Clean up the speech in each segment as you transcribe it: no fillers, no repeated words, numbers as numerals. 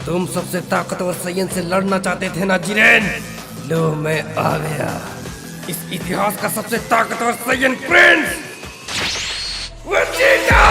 तुम सबसे ताकतवर सैयन से लड़ना चाहते थे ना जिरेन? लो मैं आ गया, इस इतिहास का सबसे ताकतवर सैयन प्रिंस वेजिटा!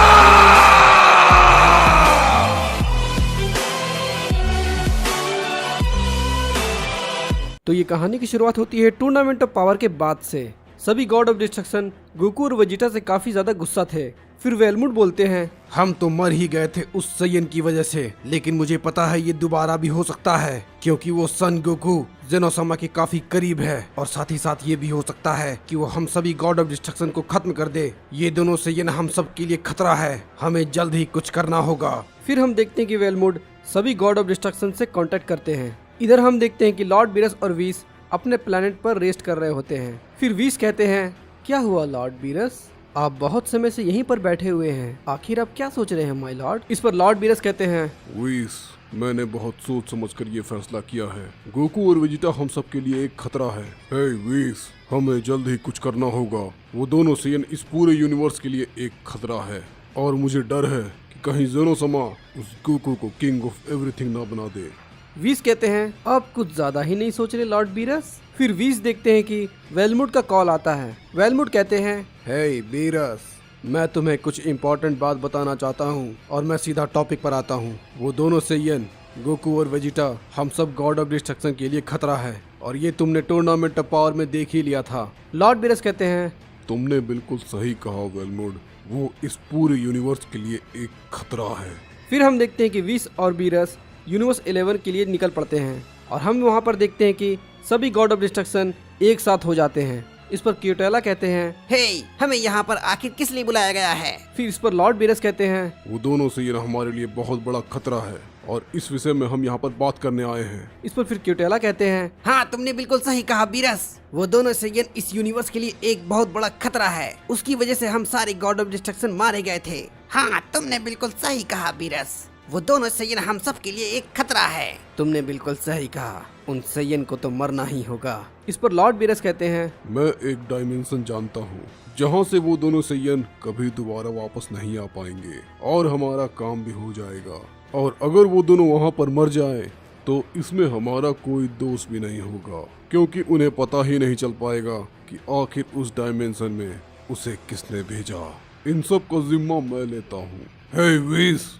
तो ये कहानी की शुरुआत होती है टूर्नामेंट ऑफ पावर के बाद से। सभी गॉड ऑफ डिस्ट्रक्शन गोकू और वेजिटा से काफी ज्यादा गुस्सा थे। फिर वेलमुड बोलते हैं, हम तो मर ही गए थे उस सैयन की वजह से, लेकिन मुझे पता है ये दोबारा भी हो सकता है क्योंकि वो सन गोकू जेनोसामा के काफी करीब है, और साथ ही साथ ये भी हो सकता है कि वो हम सभी गॉड ऑफ डिस्ट्रक्शन को खत्म कर दे। ये दोनों सैयन हम सब के लिए खतरा है, हमें जल्द ही कुछ करना होगा। फिर हम देखते हैं कि वेलमुड सभी गॉड ऑफ डिस्ट्रक्शन से कांटेक्ट करते हैं। इधर हम देखते हैं कि लॉर्ड बीरस और वीस अपने प्लेनेट पर रेस्ट कर रहे होते हैं। फिर वीस कहते हैं, क्या हुआ लॉर्ड बीरस, आप बहुत समय से यहीं पर बैठे हुए हैं, आखिर आप क्या सोच रहे हैं माय लॉर्ड? इस पर लॉर्ड बीरस कहते हैं, वीस, मैंने बहुत सोच समझकर ये फैसला किया है। गोकू और वेजिटा हम सब के लिए एक खतरा है। हे वीस, हमें जल्द ही कुछ करना होगा। वो दोनों सैयन इस पूरे यूनिवर्स के लिए एक खतरा है, और मुझे डर है कि कहीं जेनोसामा उस गोकू को किंग ऑफ एवरीथिंग ना बना दे। वीस कहते हैं, आप कुछ ज्यादा ही नहीं सोच रहे लॉर्ड बीरस? फिर वीस देखते हैं कि वेलमुड का कॉल आता है। वेलमुड कहते हैं, हे बीरस, मैं तुम्हें कुछ इम्पोर्टेंट बात बताना चाहता हूँ, और मैं सीधा टॉपिक पर आता हूँ। वो दोनों सैयन गोकू और वेजिटा हम सब गॉड ऑफ डिस्ट्रक्शन के लिए खतरा है, और ये तुमने टूर्नामेंट ऑफ पावर में देख ही लिया था। लॉर्ड बीरस कहते हैं, तुमने बिल्कुल सही कहा वेलमुड, वो इस पूरे यूनिवर्स के लिए एक खतरा है। फिर हम देखते हैं कि वीस और बीरस यूनिवर्स 11 के लिए निकल पड़ते हैं, और हम वहाँ पर देखते हैं कि सभी गॉड ऑफ डिस्ट्रक्शन एक साथ हो जाते हैं। इस पर क्यूटेला कहते हैं, हे, हमें यहाँ पर आखिर किस लिए बुलाया गया है? फिर इस पर लॉर्ड बीरस कहते हैं, वो दोनों सैयन हमारे लिए बहुत बड़ा खतरा है, और इस विषय में हम यहाँ पर बात करने आए हैं। इस पर फिर क्यूटेला कहते हैं, हाँ, तुमने बिल्कुल सही कहा बीरस, वो दोनों सैयन इस यूनिवर्स के लिए एक बहुत बड़ा खतरा है, उसकी वजह से हम सारे गॉड ऑफ डिस्ट्रक्शन मारे गए थे। हाँ, तुमने बिल्कुल सही कहा बीरस, वो दोनों सैयन हम सब के लिए एक खतरा है। तुमने बिल्कुल सही कहा, उन सैयन को तो मरना ही होगा। इस पर लॉर्ड बीरस कहते हैं, मैं एक डायमेंशन जानता हूँ जहाँ से वो दोनों सैयन कभी दोबारा वापस नहीं आ पाएंगे, और हमारा काम भी हो जाएगा। और अगर वो दोनों वहाँ पर मर जाएं, तो इसमें हमारा कोई दोष भी नहीं होगा, क्योंकि उन्हें पता ही नहीं चल पाएगा कि आखिर उस डायमेंशन में उसे किसने भेजा। इन सब का जिम्मा मैं लेता हूँ। हे वीस,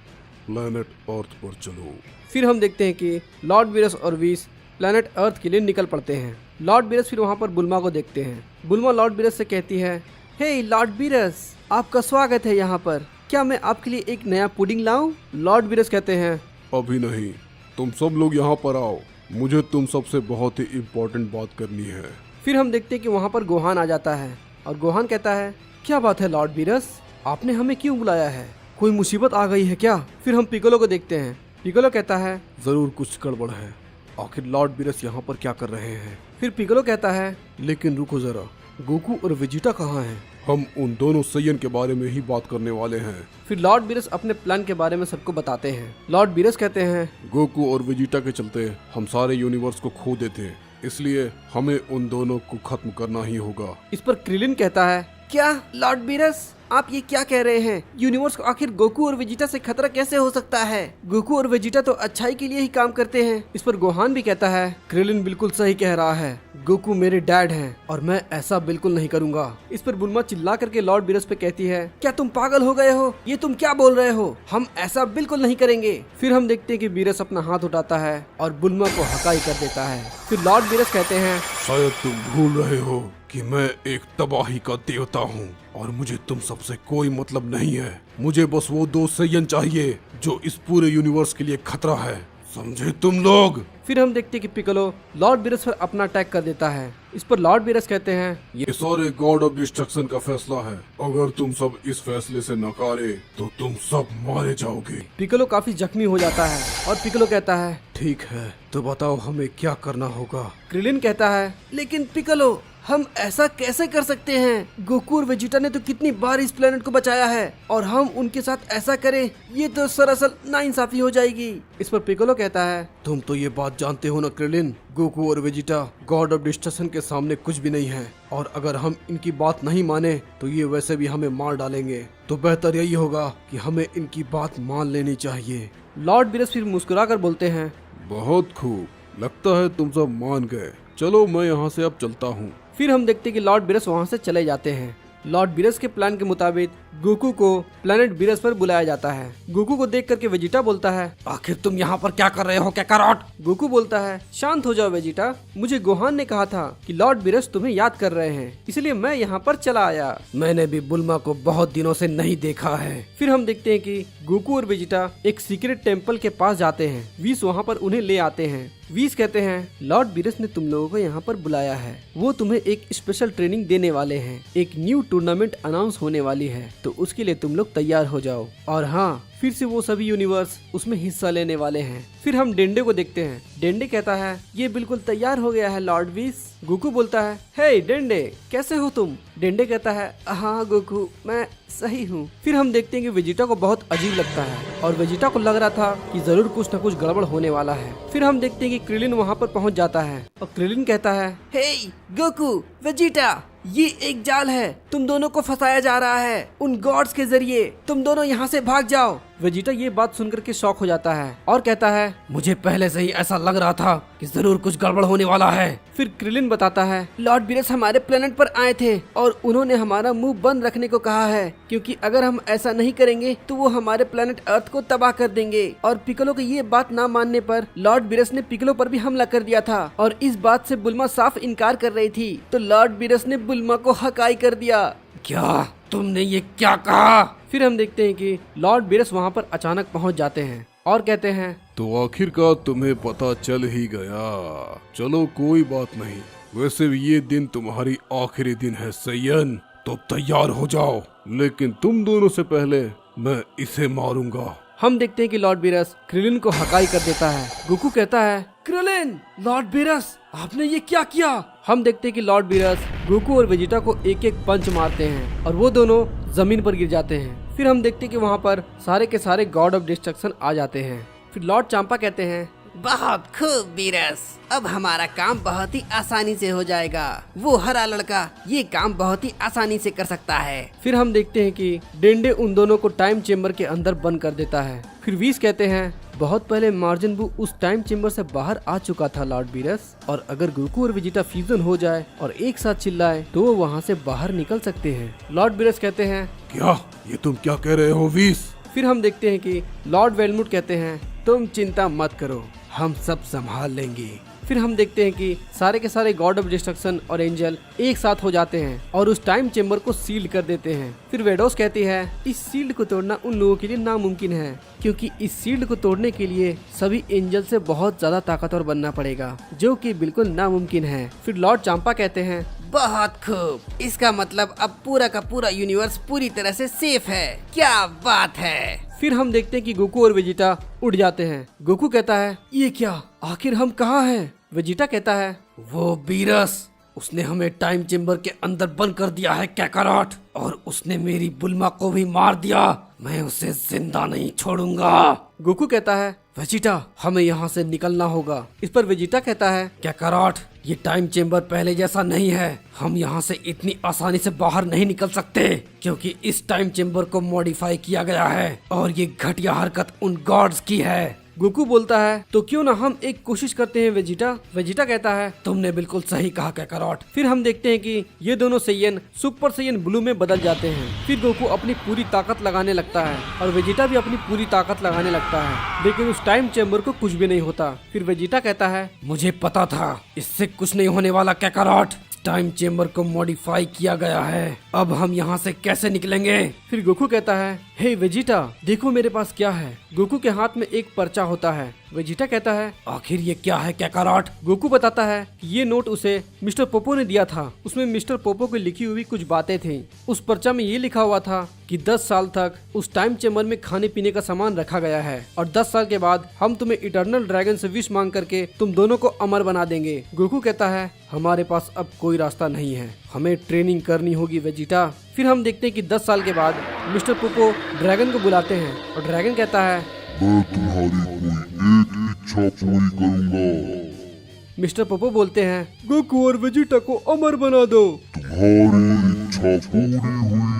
प्लेनेट अर्थ पर चलो। फिर हम देखते हैं कि लॉर्ड बीरस और वीस प्लेनेट अर्थ के लिए निकल पड़ते हैं। लॉर्ड बीरस फिर वहाँ पर बुल्मा को देखते हैं। बुल्मा लॉर्ड बीरस से कहती है, हे लॉर्ड बीरस, आपका स्वागत है यहाँ पर, क्या मैं आपके लिए एक नया पुडिंग लाऊं? लॉर्ड बीरस कहते हैं, अभी नहीं, तुम सब लोग यहाँ पर आओ, मुझे तुम सबसे बहुत ही इम्पोर्टेंट बात करनी है। फिर हम देखते हैं कि वहाँ पर गोहान आ जाता है, और गोहान कहता है, क्या बात है लॉर्ड बीरस, आपने हमें क्यों बुलाया है, कोई मुसीबत आ गई है क्या? फिर हम पिकोलो को देखते हैं। पिकोलो कहता है, जरूर कुछ गड़बड़ है, आखिर लॉर्ड बीरस यहाँ पर क्या कर रहे हैं? फिर पिकोलो कहता है, लेकिन रुको जरा, गोकू और वेजिटा कहाँ हैं? हम उन दोनों सैयन के बारे में ही बात करने वाले हैं। फिर लॉर्ड बीरस अपने प्लान के बारे में सबको बताते हैं। लॉर्ड बीरस कहते हैं, गोकू और वेजिटा के चलते हम सारे यूनिवर्स को खो देते, इसलिए हमें उन दोनों को खत्म करना ही होगा। इस पर क्रिलिन कहता है, क्या लॉर्ड बीरस, आप ये क्या कह रहे हैं? यूनिवर्स को आखिर गोकू और वेजिटा से खतरा कैसे हो सकता है? गोकू और वेजिटा तो अच्छाई के लिए ही काम करते हैं। इस पर गोहान भी कहता है, क्रिलिन बिल्कुल सही कह रहा है, गोकू मेरे डैड हैं, और मैं ऐसा बिल्कुल नहीं करूंगा। इस पर बुल्मा चिल्ला करके लॉर्ड बीरस पे कहती है, क्या तुम पागल हो गए हो? ये तुम क्या बोल रहे हो? हम ऐसा बिल्कुल नहीं करेंगे। फिर हम देखते हैं कि बीरस अपना हाथ उठाता है और बुल्मा को हकाई कर देता है। फिर लॉर्ड बीरस कहते हैं, शायद तुम भूल रहे हो कि मैं एक तबाही का देवता हूँ, और मुझे तुम सबसे कोई मतलब नहीं है। मुझे बस वो दो सैयन चाहिए जो इस पूरे यूनिवर्स के लिए खतरा है, समझे तुम लोग? फिर हम देखते हैं कि पिकोलो लॉर्ड बीरस पर अपना अटैक कर देता है। इस पर लॉर्ड बीरस कहते हैं, ये सारे गॉड ऑफ डिस्ट्रक्शन का फैसला है, अगर तुम सब इस फैसले से नकारे तो तुम सब मारे जाओगे। पिकोलो काफी जख्मी हो जाता है, और पिकोलो कहता है, ठीक है, तो बताओ हमें क्या करना होगा? क्रिलिन कहता है, लेकिन पिकोलो, हम ऐसा कैसे कर सकते हैं? गोकू और वेजिटा ने तो कितनी बार इस प्लेनेट को बचाया है, और हम उनके साथ ऐसा करें, ये तो सरासर नाइंसाफी हो जाएगी। इस पर पिकोलो कहता है, तुम तो ये बात जानते हो ना क्रिलिन, गोकू और वेजिटा गॉड ऑफ डिस्ट्रक्शन के सामने कुछ भी नहीं है, और अगर हम इनकी बात नहीं माने तो ये वैसे भी हमें मार डालेंगे। तो बेहतर यही होगा कि हमें इनकी बात मान लेनी चाहिए। लॉर्ड बीरस फिर मुस्कुरा कर बोलते हैं, बहुत खूब, लगता है तुम सब मान गए। चलो मैं यहाँ से अब चलता हूँ। फिर हम देखते हैं कि लॉर्ड बीरस वहाँ से चले जाते हैं। लॉर्ड बीरस के प्लान के मुताबिक गोकू को प्लेनेट बीरस पर बुलाया जाता है। गोकू को देख करके वेजिटा बोलता है, आखिर तुम यहाँ पर क्या कर रहे हो कैकारोट? गोकू बोलता है, शांत हो जाओ वेजिटा, मुझे गोहान ने कहा था कि लॉर्ड बीरस तुम्हें याद कर रहे हैं, इसलिए मैं यहाँ पर चला आया। मैंने भी बुल्मा को बहुत दिनों से नहीं देखा है। फिर हम देखते हैं कि गोकू और वेजिटा एक सीक्रेट टेम्पल के पास जाते हैं। वीस वहाँ पर उन्हें ले आते हैं। वीस कहते हैं, लॉर्ड बीरस ने तुम लोगों को यहाँ पर बुलाया है, वो तुम्हें एक स्पेशल ट्रेनिंग देने वाले हैं। एक न्यू टूर्नामेंट अनाउंस होने वाली है, तो उसके लिए तुम लोग तैयार हो जाओ। और हाँ, फिर से वो सभी यूनिवर्स उसमें हिस्सा लेने वाले हैं। फिर हम डेंडे को देखते हैं। डेंडे कहता है, ये बिल्कुल तैयार हो गया है लॉर्ड वीस। गोकू बोलता है, हे डेंडे, कैसे हो तुम? डेंडे कहता है, हाँ गोकू, मैं सही हूँ। फिर हम देखते हैं कि वेजिटा को बहुत अजीब लगता है और वेजिटा को लग रहा था कि जरूर कुछ न कुछ गड़बड़ होने वाला है। फिर हम देखते हैं कि क्रिलिन वहाँ पर पहुँच जाता है और क्रिलिन कहता है, हे गोकू, वेजिटा, ये एक जाल है, तुम दोनों को फंसाया जा रहा है उन गॉड्स के जरिए, तुम दोनों यहाँ से भाग जाओ। वेजिटा ये बात सुनकर के शॉक हो जाता है और कहता है, मुझे पहले से ही ऐसा लग रहा था कि जरूर कुछ गड़बड़ होने वाला है। फिर क्रिलिन बताता है, लॉर्ड बीरस हमारे प्लेनेट पर आए थे और उन्होंने हमारा मुंह बंद रखने को कहा है, क्योंकि अगर हम ऐसा नहीं करेंगे तो वो हमारे प्लेनेट अर्थ को तबाह कर देंगे। और पिकलो की ये बात ना मानने पर लॉर्ड बीरस ने पिकलो पर भी हमला कर दिया था और इस बात से बुल्मा साफ इनकार कर रही थी, तो लॉर्ड बीरस ने बुल्मा को हकाई कर दिया। क्या तुमने ये क्या कहा? फिर हम देखते हैं कि लॉर्ड बीरस वहाँ पर अचानक पहुँच जाते हैं और कहते हैं, तो आखिरकार तुम्हें पता चल ही गया। चलो कोई बात नहीं, वैसे भी ये दिन तुम्हारी आखिरी दिन है सैयन, तो तैयार हो जाओ, लेकिन तुम दोनों से पहले मैं इसे मारूंगा। हम देखते हैं कि लॉर्ड बीरस क्रिलिन को हकाई कर देता है। गोकू कहता है, क्रिलिन, लॉर्ड बीरस, आपने ये क्या किया? हम देखते हैं कि लॉर्ड बीरस गोकू और वेजिटा को एक एक पंच मारते हैं और वो दोनों जमीन पर गिर जाते हैं। फिर हम देखते हैं कि वहाँ पर सारे के सारे गॉड ऑफ डिस्ट्रक्शन आ जाते हैं। फिर लॉर्ड चांपा कहते हैं, बहुत खूब बीरस, अब हमारा काम बहुत ही आसानी से हो जाएगा। वो हरा लड़का ये काम बहुत ही आसानी से कर सकता है। फिर हम देखते हैं कि डेंडे उन दोनों को टाइम चेम्बर के अंदर बंद कर देता है। फिर वीस कहते हैं, बहुत पहले मार्जिन बू उस टाइम चेम्बर से बाहर आ चुका था लॉर्ड बीरस, और अगर गोकू और वेजिटा फ्यूजन हो जाए और एक साथ चिल्लाए तो वो वहाँ से बाहर निकल सकते हैं। लॉर्ड बीरस कहते हैं, क्या ये तुम क्या कह रहे हो वीस? फिर हम देखते हैं कि लॉर्ड वेलमुट कहते हैं, तुम चिंता मत करो, हम सब संभाल लेंगे। फिर हम देखते हैं कि सारे के सारे गॉड ऑफ डिस्ट्रक्शन और एंजल एक साथ हो जाते हैं और उस टाइम चेम्बर को सील कर देते हैं। फिर वेडोस कहती है, इस सील्ड को तोड़ना उन लोगों के लिए नामुमकिन है, क्योंकि इस सील्ड को तोड़ने के लिए सभी एंजल से बहुत ज्यादा ताकतवर बनना पड़ेगा, जो कि बिल्कुल नामुमकिन है। फिर लॉर्ड चांपा कहते हैं, बहुत खूब, इसका मतलब अब पूरा का पूरा यूनिवर्स पूरी तरह से सेफ है। क्या बात है। फिर हम देखते हैं कि गोकू और वेजिटा उड़ जाते हैं। गोकू कहता है, ये क्या, आखिर हम कहाँ हैं? वेजिटा कहता है, वो बीरस, उसने हमें टाइम चेम्बर के अंदर बंद कर दिया है कैकारोट, और उसने मेरी बुल्मा को भी मार दिया। मैं उसे जिंदा नहीं छोड़ूंगा। गोकू कहता है, वेजिटा, हमें यहाँ से निकलना होगा। इस पर वेजिटा कहता है, कैकारोट, ये टाइम चेम्बर पहले जैसा नहीं है, हम यहाँ से इतनी आसानी से बाहर नहीं निकल सकते, क्योंकि इस टाइम चेम्बर को मॉडिफाई किया गया है और ये घटिया हरकत उन गॉड्स की है। गोकू बोलता है, तो क्यों ना हम एक कोशिश करते हैं वेजिटा। वेजिटा कहता है, तुमने बिल्कुल सही कहा कैकारोट। फिर हम देखते हैं कि ये दोनों सैयन सुपर सैयन ब्लू में बदल जाते हैं। फिर गोकू अपनी पूरी ताकत लगाने लगता है और वेजिटा भी अपनी पूरी ताकत लगाने लगता है, लेकिन उस टाइम चेम्बर को कुछ भी नहीं होता। फिर वेजिटा कहता है, मुझे पता था इससे कुछ नहीं होने वाला कैकारोट, टाइम चेम्बर को मॉडिफाई किया गया है, अब हम यहाँ से कैसे निकलेंगे? फिर गोकू कहता है, हे वेजिटा, देखो मेरे पास क्या है। गोकू के हाथ में एक पर्चा होता है। वेजिटा कहता है, आखिर ये क्या है कैकारोट? गोकू बताता है कि ये नोट उसे मिस्टर पोपो ने दिया था। उसमें मिस्टर पोपो की लिखी हुई कुछ बातें थी। उस पर्चा में ये लिखा हुआ था कि 10 साल तक उस टाइम चेम्बर में खाने पीने का सामान रखा गया है और 10 साल के बाद हम तुम्हें इटर्नल ड्रैगन से विश मांग करके तुम दोनों को अमर बना देंगे। गोकू कहता है, हमारे पास अब कोई रास्ता नहीं है, हमें ट्रेनिंग करनी होगी वेजिटा। फिर हम देखते हैं कि 10 साल के बाद मिस्टर पोपो ड्रैगन को बुलाते हैं और ड्रैगन कहता है, मैं तुम्हारी कोई एक इच्छा पूरी करूंगा। मिस्टर पोपो बोलते हैं, गोकू और वेजिटा को अमर बना दो। तुम्हारी इच्छा पूरी हुई।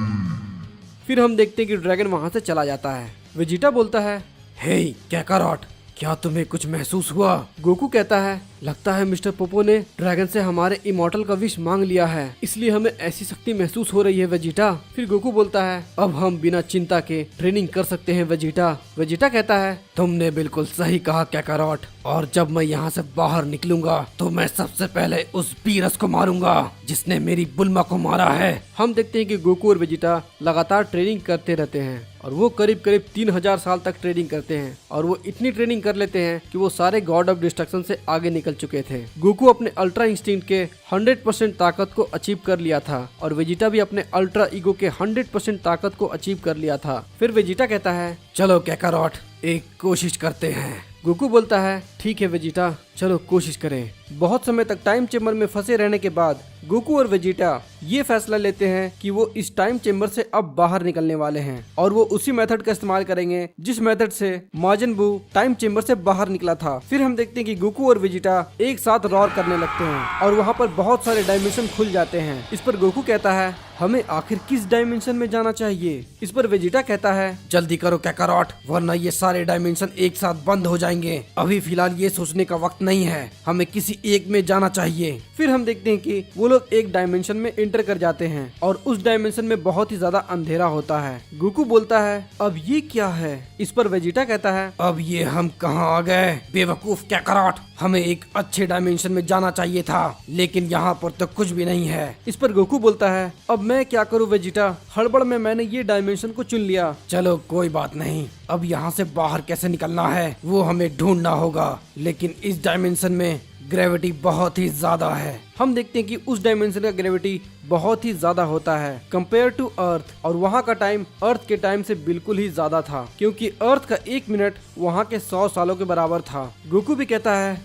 फिर हम देखते हैं कि ड्रैगन वहाँ से चला जाता है। वेजिटा बोलता है, हे कैकारॉट, क्या तुम्हें कुछ महसूस हुआ? गोकू कहता है, लगता है मिस्टर पोपो ने ड्रैगन से हमारे इमॉर्टल का विश मांग लिया है, इसलिए हमें ऐसी शक्ति महसूस हो रही है वेजिटा। फिर गोकू बोलता है, अब हम बिना चिंता के ट्रेनिंग कर सकते हैं वेजिटा। वेजिटा कहता है, तुमने बिल्कुल सही कहा कैकारॉट, और जब मैं यहाँ से बाहर निकलूंगा तो मैं सबसे पहले उस बीरस को मारूंगा जिसने मेरी बुल्मा को मारा है। हम देखते हैं कि गोकू और वेजिटा लगातार ट्रेनिंग करते रहते हैं और वो करीब करीब 3000 साल तक ट्रेनिंग करते हैं और वो इतनी ट्रेनिंग कर लेते हैं कि वो सारे गॉड ऑफ डिस्ट्रक्शन से आगे निकल चुके थे। गोकू अपने अल्ट्रा इंस्टिंक्ट के 100% ताकत को अचीव कर लिया था और वेजिटा भी अपने अल्ट्रा ईगो के 100% ताकत को अचीव कर लिया था। फिर वेजिटा कहता है, चलो कैकारॉट, एक कोशिश करते हैं। गोकू बोलता है, ठीक है वेजिटा, चलो कोशिश करें। बहुत समय तक टाइम चेम्बर में फंसे रहने के बाद गोकू और वेजिटा ये फैसला लेते हैं कि वो इस टाइम चेम्बर से अब बाहर निकलने वाले हैं और वो उसी मेथड का इस्तेमाल करेंगे जिस मेथड से माजिन बू टाइम चेम्बर से बाहर निकला था। फिर हम देखते हैं कि गोकू और वेजिटा एक साथ रॉर करने लगते हैं और वहाँ पर बहुत सारे डायमेंशन खुल जाते हैं। इस पर गोकू कहता है, हमें आखिर किस डायमेंशन में जाना चाहिए? इस पर वेजिटा कहता है, जल्दी करो कैकारॉट, वरना ये सारे डायमेंशन एक साथ बंद हो जाएंगे। अभी फिलहाल ये सोचने का वक्त नहीं है, हमें किसी एक में जाना चाहिए। फिर हम देखते हैं कि वो लोग एक डायमेंशन में एंटर कर जाते हैं और उस डायमेंशन में बहुत ही ज्यादा अंधेरा होता है। गोकू बोलता है, अब ये क्या है? इस पर वेजिटा कहता है, अब ये हम कहाँ आ गए? बेवकूफ कैकारॉट, हमें एक अच्छे डायमेंशन में जाना चाहिए था, लेकिन यहाँ पर तो कुछ भी नहीं है। इस पर गोकू बोलता है, अब मैं क्या करूँ वेजिटा, हड़बड़ में मैंने ये डायमेंशन को चुन लिया। चलो कोई बात नहीं, अब यहाँ से बाहर कैसे निकलना है वो हमें ढूंढना होगा, लेकिन इस डायमेंशन में ग्रेविटी बहुत ही ज्यादा है। हम देखते हैं कि उस डायमेंशन का ग्रेविटी बहुत ही ज्यादा होता है कंपेयर टू अर्थ, और वहाँ का टाइम अर्थ के टाइम से बिल्कुल ही ज्यादा था, क्योंकि अर्थ का 1 मिनट वहाँ के 100 सालों के बराबर था। गोकू भी कहता है,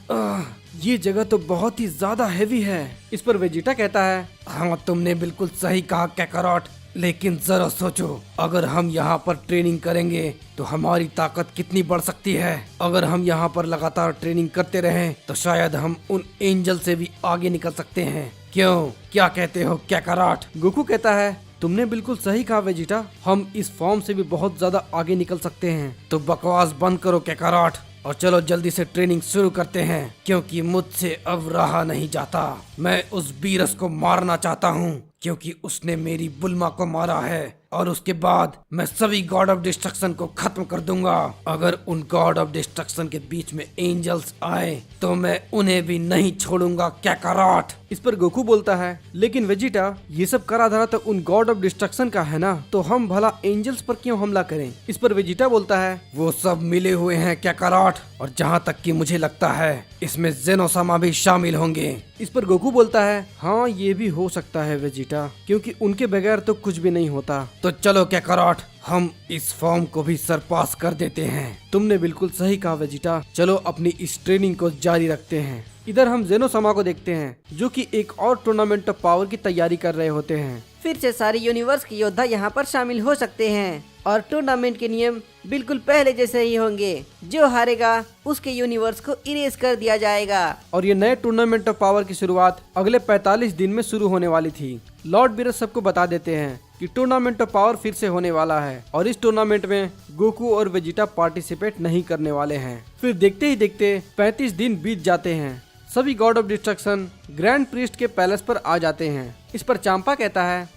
ये जगह तो बहुत ही ज्यादा हैवी है। इस पर वेजिटा कहता है, हाँ तुमने बिल्कुल सही कहा कैकारॉट, लेकिन जरा सोचो, अगर हम यहाँ पर ट्रेनिंग करेंगे तो हमारी ताकत कितनी बढ़ सकती है। अगर हम यहाँ पर लगातार ट्रेनिंग करते रहें तो शायद हम उन एंजल से भी आगे निकल सकते हैं। क्यों, क्या कहते हो कैकारॉट? गोकू कहता है, तुमने बिल्कुल सही कहा वेजिटा, हम इस फॉर्म से भी बहुत ज्यादा आगे निकल सकते हैं। तो बकवास बंद करो कैकारॉट और चलो जल्दी से ट्रेनिंग शुरू करते हैं, क्योंकि मुझसे अब रहा नहीं जाता। मैं उस बीरस को मारना चाहता हूँ क्योंकि उसने मेरी बुल्मा को मारा है, और उसके बाद मैं सभी गॉड ऑफ डिस्ट्रक्शन को खत्म कर दूंगा। अगर उन गॉड ऑफ डिस्ट्रक्शन के बीच में एंजल्स आए तो मैं उन्हें भी नहीं छोड़ूंगा कैकारॉट। इस पर गोकू बोलता है, लेकिन वेजिटा, ये सब करा धरा तो उन गॉड ऑफ डिस्ट्रक्शन का है ना, तो हम भला एंजल्स पर क्यों हमला करें? इस पर वेजिटा बोलता है, वो सब मिले हुए हैं कैकारॉट, और जहाँ तक कि मुझे लगता है इसमें जेनोसामा भी शामिल होंगे। इस पर गोकू बोलता है, हाँ ये भी हो सकता है वेजिटा, क्योंकि उनके बगैर तो कुछ भी नहीं होता। तो चलो कैकारॉट, हम इस फॉर्म को भी सरपास कर देते हैं। तुमने बिल्कुल सही कहा वेजिटा, चलो अपनी इस ट्रेनिंग को जारी रखते हैं। इधर हम जेनोसामा को देखते हैं जो कि एक और टूर्नामेंट ऑफ पावर की तैयारी कर रहे होते हैं। फिर से सारे यूनिवर्स के योद्धा यहाँ पर शामिल हो सकते हैं और टूर्नामेंट के नियम बिल्कुल पहले जैसे ही होंगे। जो हारेगा उसके यूनिवर्स को इरेज कर दिया जाएगा। और ये नए टूर्नामेंट ऑफ पावर की शुरुआत अगले 45 दिन में शुरू होने वाली थी। लॉर्ड बीरस सबको बता देते हैं कि टूर्नामेंट ऑफ पावर फिर से होने वाला है और इस टूर्नामेंट में गोकू और वेजिटा पार्टिसिपेट नहीं करने वाले हैं। फिर देखते ही देखते 35 दिन बीत जाते हैं। सभी God of destruction grand priest के पैलेस पर आ जाते हैं। इस पर चांपा कहता है,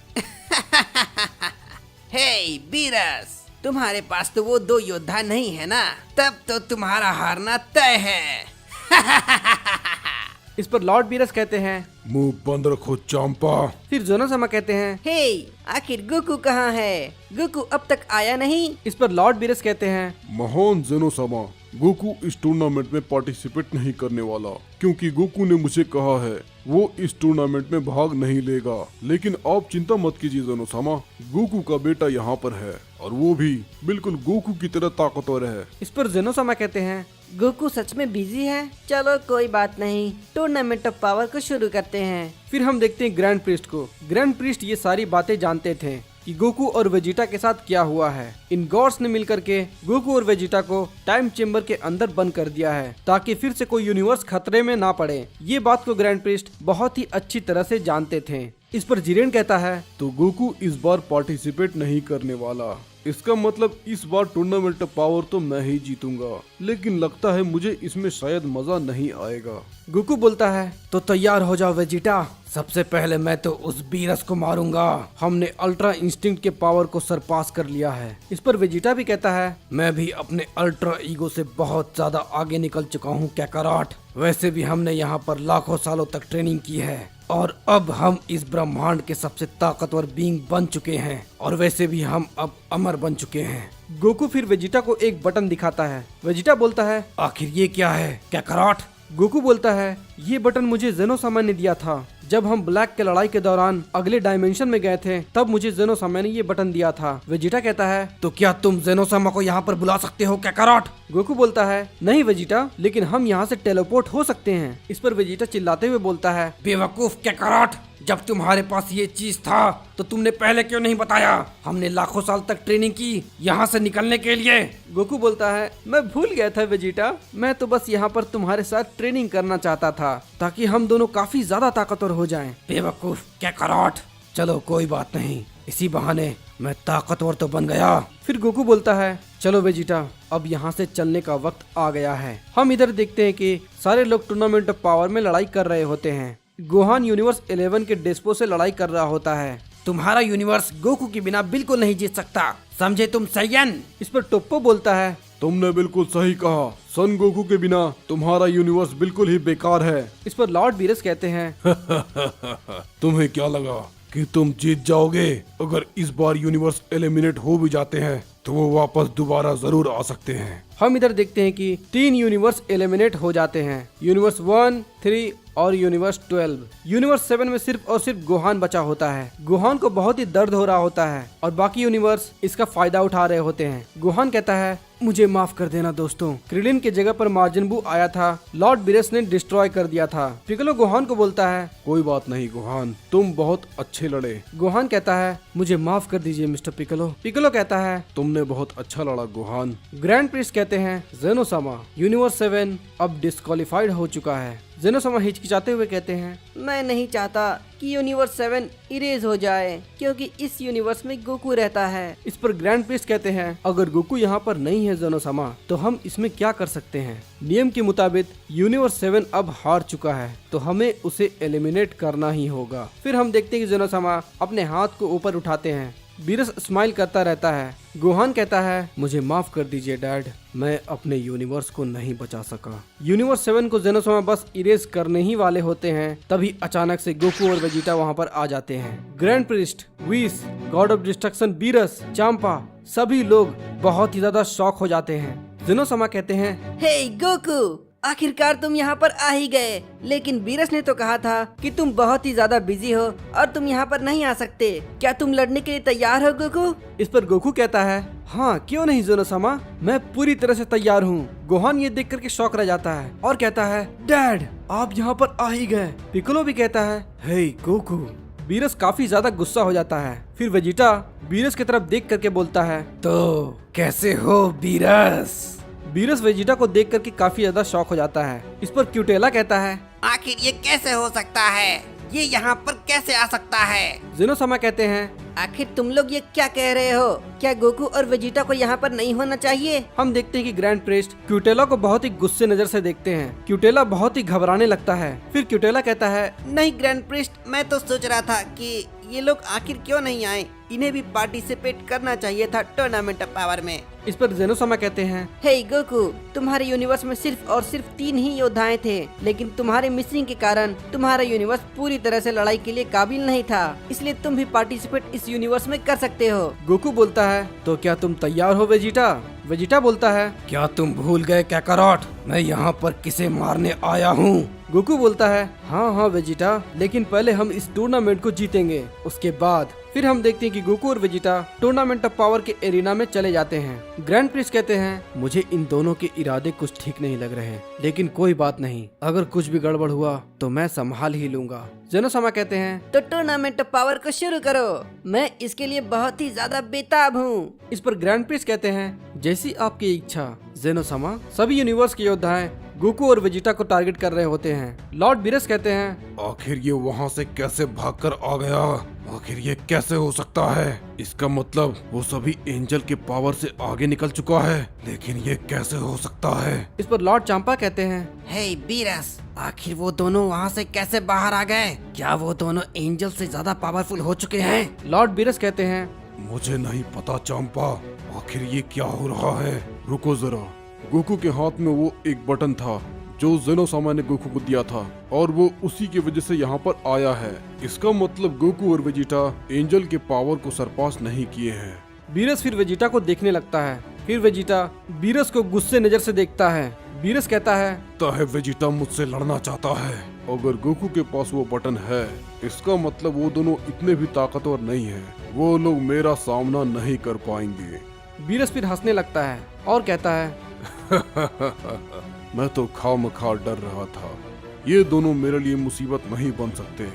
हे बीरस, तुम्हारे पास तो वो 2 योद्धा नहीं है ना, तब तो तुम्हारा हारना तय है। इस पर लॉर्ड बीरस कहते हैं, मुंह बंद रखो चांपा। फिर जोनासामा कहते हैं, हे, आखिर गोकू कहाँ है? गोकू अब तक आया नहीं। इस पर लॉर्ड बीरस कहते हैं, महान जेनोसामा, गोकू इस टूर्नामेंट में पार्टिसिपेट नहीं करने वाला, क्योंकि गोकू ने मुझे कहा है वो इस टूर्नामेंट में भाग नहीं लेगा। लेकिन आप चिंता मत कीजिए जेनोसामा, गोकू का बेटा यहाँ पर है और वो भी बिल्कुल गोकू की तरह ताकतवर है। इस पर जेनोसामा कहते हैं, गोकू सच में बिजी है। चलो कोई बात नहीं, टूर्नामेंट ऑफ पावर को शुरू करते हैं। फिर हम देखते हैं ग्रैंड प्रीस्ट को। ग्रैंड प्रीस्ट ये सारी बातें जानते थे कि गोकू और वेजिटा के साथ क्या हुआ है। इन गॉड्स ने मिलकर के गोकू और वेजिटा को टाइम चेम्बर के अंदर बंद कर दिया है ताकि फिर से कोई यूनिवर्स खतरे में ना पड़े। ये बात को ग्रैंड प्रीस्ट बहुत ही अच्छी तरह से जानते थे। इस पर जिरेन कहता है, तो गोकू इस बार पार्टिसिपेट नहीं करने वाला। इसका मतलब इस बार टूर्नामेंट पावर तो मैं ही जीतूंगा, लेकिन लगता है मुझे इसमें शायद मजा नहीं आएगा। गोकू बोलता है, तो तैयार हो जाओ वेजिटा, सबसे पहले मैं तो उस बीरस को मारूंगा। हमने अल्ट्रा इंस्टिंक्ट के पावर को सरपास कर लिया है। इस पर वेजिटा भी कहता है, मैं भी अपने अल्ट्रा ईगो से बहुत ज्यादा आगे निकल चुका हूँ कैकाराट। वैसे भी हमने यहाँ पर लाखों सालों तक ट्रेनिंग की है और अब हम इस ब्रह्मांड के सबसे ताकतवर बीइंग बन चुके हैं, और वैसे भी हम अब अमर बन चुके हैं। गोकू फिर वेजिटा को एक बटन दिखाता है। वेजिटा बोलता है, आखिर ये क्या है कैकाराट? गोकू बोलता है, ये बटन मुझे जेनोसामा ने दिया था। जब हम ब्लैक के लड़ाई के दौरान अगले डायमेंशन में गए थे तब मुझे जेनोसामा ने ये बटन दिया था। वेजिटा कहता है, तो क्या तुम जेनोसामा को यहाँ पर बुला सकते हो कैकाराट? गोकू बोलता है, नहीं वेजिटा, लेकिन हम यहाँ से टेलीपोर्ट हो सकते हैं। इस पर वेजिटा चिल्लाते हुए बोलता है, बेवकूफ कैकाराट, जब तुम्हारे पास ये चीज था तो तुमने पहले क्यों नहीं बताया? हमने लाखों साल तक ट्रेनिंग की यहाँ से निकलने के लिए। गोकू बोलता है, मैं भूल गया था वेजिटा, मैं तो बस यहाँ पर तुम्हारे साथ ट्रेनिंग करना चाहता था ताकि हम दोनों काफी ज्यादा ताकतवर हो जाएं। बेवकूफ कैकाराट, चलो कोई बात नहीं, इसी बहाने मैं ताकतवर तो बन गया। फिर गोकू बोलता है, चलो वेजिटा, अब यहाँ से चलने का वक्त आ गया है। हम इधर देखते हैं कि सारे लोग टूर्नामेंट ऑफ पावर में लड़ाई कर रहे होते हैं। गोहान यूनिवर्स 11 के डेस्पो से लड़ाई कर रहा होता है। तुम्हारा यूनिवर्स गोकू के बिना बिल्कुल नहीं जीत सकता, समझे तुम सैयन? इस पर टोप्पो बोलता है, तुमने बिल्कुल सही कहा, सन गोकू के बिना तुम्हारा यूनिवर्स बिल्कुल ही बेकार है। इस पर लॉर्ड बीरस कहते हैं, तुम्हें क्या लगा कि तुम जीत जाओगे? अगर इस बार यूनिवर्स एलिमिनेट हो भी जाते हैं तो वो वापस दोबारा जरूर आ सकते हैं। हम इधर देखते हैं कि 3 यूनिवर्स एलिमिनेट हो जाते हैं, यूनिवर्स 1, 3 और यूनिवर्स 12। यूनिवर्स 7 में सिर्फ और सिर्फ गोहान बचा होता है। गोहान को बहुत ही दर्द हो रहा होता है और बाकी यूनिवर्स इसका फायदा उठा रहे होते हैं। गोहान कहता है, मुझे माफ कर देना दोस्तों, क्रिलिन की जगह पर मार्जिन बू आया था, लॉर्ड बीरस ने डिस्ट्रॉय कर दिया था। पिकोलो गोहान को बोलता है, कोई बात नहीं गोहान, तुम बहुत अच्छे लड़े। गोहान कहता है, मुझे माफ कर दीजिए मिस्टर पिकोलो। पिकोलो कहता है, तुमने बहुत अच्छा लड़ा गोहान। ग्रैंड प्रिस्ट कहते हैं, जेनोसामा यूनिवर्स 7 अब डिस्क्वालीफाइड हो चुका है। जेनोसामा हिचकिचाते हुए कहते हैं, मैं नहीं चाहता कि यूनिवर्स 7 इरेज हो जाए क्योंकि इस यूनिवर्स में गोकू रहता है। इस पर ग्रैंड प्रिस्ट कहते हैं, अगर गोकू यहाँ पर नहीं है जेनोसामा तो हम इसमें क्या कर सकते हैं? नियम के मुताबिक यूनिवर्स 7 अब हार चुका है तो हमें उसे एलिमिनेट करना ही होगा। फिर हम देखते हैं कि जेनोसामा अपने हाथ को ऊपर उठाते हैं। बीरस स्माइल करता रहता है। गोहान कहता है, मुझे माफ कर दीजिए डैड, मैं अपने यूनिवर्स को नहीं बचा सका। यूनिवर्स 7 को जेनोसामा बस इरेज करने ही वाले होते हैं, तभी अचानक से गोकू और वेजिटा वहाँ पर आ जाते हैं। ग्रैंड प्रिस्ट, विस, God of destruction Beerus, Champa, सभी लोग बहुत ही ज्यादा शॉक हो जाते हैं। जेनोसामा कहते हैं, हे गोकू, आखिरकार तुम यहाँ पर आ ही गए, लेकिन बीरस ने तो कहा था कि तुम बहुत ही ज्यादा बिजी हो और तुम यहाँ पर नहीं आ सकते। क्या तुम लड़ने के लिए तैयार हो गोकू? इस पर गोकू कहता है, हाँ क्यों नहीं जेनोसामा, मैं पूरी तरह से तैयार हूँ। गोहान ये देख करके शॉक रह जाता है और कहता है, डैड आप यहाँ पर आ ही गए। पिकोलो भी कहता है, हे गोकू। बीरस काफी ज्यादा गुस्सा हो जाता है। फिर वेजिटा बीरस की तरफ देख करके बोलता है, तो कैसे हो बीरस? बीरस वेजिटा को देख करके काफी ज्यादा शॉक हो जाता है। इस पर क्यूटेला कहता है, आखिर ये कैसे हो सकता है? ये यहाँ पर कैसे आ सकता है? जेनोसामा कहते हैं, आखिर तुम लोग ये क्या कह रहे हो? क्या गोकू और वेजिटा को यहाँ पर नहीं होना चाहिए? हम देखते हैं कि ग्रैंड प्रिस्ट क्यूटेला को बहुत ही गुस्से नजर से देखते हैं। क्यूटेला बहुत ही घबराने लगता है। फिर क्यूटेला कहता है, नहीं ग्रैंड प्रिस्ट, मैं तो सोच रहा था कि ये लोग आखिर क्यों नहीं आए, इन्हें भी पार्टिसिपेट करना चाहिए था टूर्नामेंट ऑफ पावर में। इस पर जेनोसामा कहते हैं, हे गोकू, तुम्हारे यूनिवर्स में सिर्फ और सिर्फ 3 ही योद्धाएं थे, लेकिन तुम्हारे मिसिंग के कारण तुम्हारा यूनिवर्स पूरी तरह से लड़ाई के लिए काबिल नहीं था, इसलिए तुम भी पार्टिसिपेट इस यूनिवर्स में कर सकते हो। गोकू बोलता है, तो क्या तुम तैयार हो वेजिटा? वेजिटा बोलता है, क्या तुम भूल गए कैकाराट, मैं यहाँ पर किसे मारने आया हूँ? गोकू बोलता है, हाँ हाँ वेजिटा, लेकिन पहले हम इस टूर्नामेंट को जीतेंगे, उसके बाद। फिर हम देखते हैं कि गोकू और वेजिटा टूर्नामेंट ऑफ पावर के एरिना में चले जाते हैं। ग्रैंड प्रिस्ट कहते हैं, मुझे इन दोनों के इरादे कुछ ठीक नहीं लग रहे, लेकिन कोई बात नहीं, अगर कुछ भी गड़बड़ हुआ तो मैं संभाल ही लूंगा। जेनोसामा कहते हैं, तो टूर्नामेंट ऑफ पावर को शुरू करो, मैं इसके लिए बहुत ही ज्यादा बेताब हूँ। इस पर ग्रैंड प्रिस्ट कहते हैं, जैसी आपकी इच्छा। जेनोसामा सभी यूनिवर्स के योद्धाएं गोकू और वेजिटा को टारगेट कर रहे होते हैं। लॉर्ड बीरस कहते हैं, आखिर ये वहाँ से कैसे भागकर आ गया? आखिर ये कैसे हो सकता है? इसका मतलब वो सभी एंजल के पावर से आगे निकल चुका है, लेकिन ये कैसे हो सकता है? इस पर लॉर्ड चांपा कहते हैं, हे बीरस, आखिर वो दोनों वहाँ से कैसे बाहर आ गए? क्या वो दोनों एंजल से ज्यादा पावरफुल हो चुके हैं? लॉर्ड बीरस कहते हैं, मुझे नहीं पता चांपा, आखिर ये क्या हो रहा है? रुको जरा। गोकू के हाथ में वो एक बटन था जो जेनोसामा ने गोकू को दिया था और वो उसी की वजह से यहाँ पर आया है। इसका मतलब गोकू और वेजिटा एंजल के पावर को सरपास नहीं किए हैं। बीरस फिर वेजिटा को देखने लगता है। फिर वेजिटा बीरस को गुस्से नजर से देखता है। बीरस कहता है, वेजिटा मुझसे लड़ना चाहता है। अगर गोकू के पास वो बटन है, इसका मतलब वो दोनों इतने भी ताकतवर नहीं हैं। वो लोग मेरा सामना नहीं कर पाएंगे। बीरस फिर हंसने लगता है और कहता है, मैं तो खामखा डर रहा था। ये दोनों मेरे लिए मुसीबत नहीं बन सकते।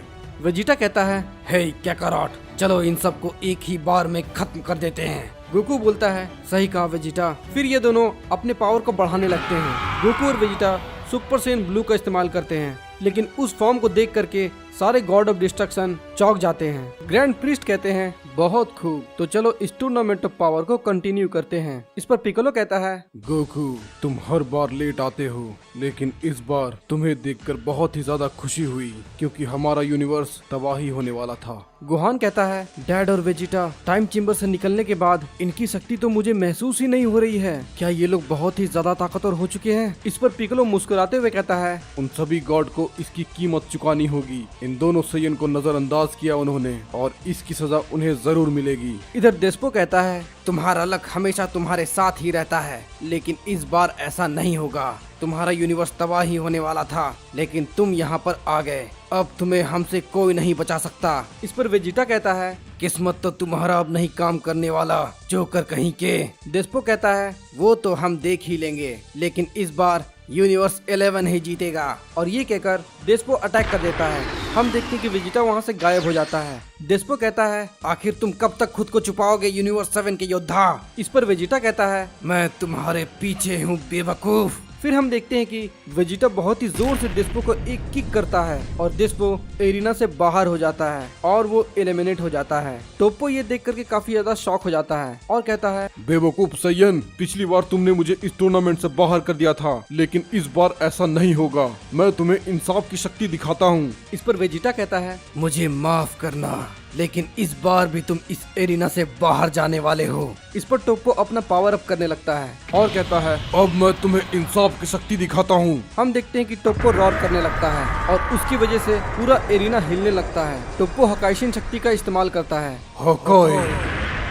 वेजिटा कहता है, हे कैकारॉट, चलो इन सबको एक ही बार में खत्म कर देते हैं। गोकू बोलता है, सही कहा वेजिटा। फिर ये दोनों अपने पावर को बढ़ाने लगते हैं। गोकू और वेजिटा सुपर सेन ब्लू का इस्तेमाल करते हैं, लेकिन उस फॉर्म को देख करके सारे गॉड ऑफ डिस्ट्रक्शन चौंक जाते हैं। ग्रैंड प्रीस्ट कहते हैं, बहुत खूब, तो चलो इस टूर्नामेंट ऑफ पावर को कंटिन्यू करते हैं। इस पर पिकोलो कहता है, गोकू, तुम हर बार लेट आते हो, लेकिन इस बार तुम्हें देखकर बहुत ही ज्यादा खुशी हुई क्योंकि हमारा यूनिवर्स तबाही होने वाला था। गोहान कहता है, डैड और वेजिटा टाइम चेम्बर से निकलने के बाद इनकी शक्ति तो मुझे महसूस ही नहीं हो रही है। क्या ये लोग बहुत ही ज्यादा ताकतवर हो चुके हैं? इस पर पिकोलो मुस्कुराते हुए कहता है, उन सभी गॉड को इसकी कीमत चुकानी होगी। इन दोनों सैयन को नजरअंदाज किया उन्होंने और इसकी सजा उन्हें जरूर मिलेगी। इधर डेस्पो कहता है, तुम्हारा लक हमेशा तुम्हारे साथ ही रहता है, लेकिन इस बार ऐसा नहीं होगा। तुम्हारा यूनिवर्स तबाही होने वाला था, लेकिन तुम यहाँ पर आ गए। अब तुम्हें हमसे कोई नहीं बचा सकता। इस पर वेजिटा कहता है, किस्मत तो तुम्हारा अब नहीं काम करने वाला, जोकर कहीं के। डेस्पो कहता है, वो तो हम देख ही लेंगे, लेकिन इस बार यूनिवर्स 11 ही जीतेगा। और ये कहकर डेस्पो अटैक कर देता है। हम देखते हैं कि वेजिटा वहाँ से गायब हो जाता है। डेस्पो कहता है, आखिर तुम कब तक खुद को छुपाओगे यूनिवर्स 7 के योद्धा? इस पर वेजिटा कहता है, मैं तुम्हारे पीछे हूँ बेवकूफ। फिर हम देखते हैं कि वेजिटा बहुत ही जोर से डेस्पो को एक किक करता है और डेस्पो एरिना से बाहर हो जाता है और वो एलिमिनेट हो जाता है। टोप्पो ये देख करके काफी ज्यादा शॉक हो जाता है और कहता है, बेवकूफ सैयन, पिछली बार तुमने मुझे इस टूर्नामेंट से बाहर कर दिया था, लेकिन इस बार ऐसा नहीं होगा। मैं तुम्हें इंसाफ की शक्ति दिखाता हूँ। इस पर वेजिटा कहता है, मुझे माफ करना, लेकिन इस बार भी तुम इस एरिना से बाहर जाने वाले हो। इस पर टोप्पो अपना पावर अप करने लगता है और कहता है, अब मैं तुम्हें इंसाफ की शक्ति दिखाता हूँ। हम देखते हैं कि टोप्पो रॉर करने लगता है और उसकी वजह से पूरा एरिना हिलने लगता है। टोप्पो हकाइशिन शक्ति का इस्तेमाल करता है।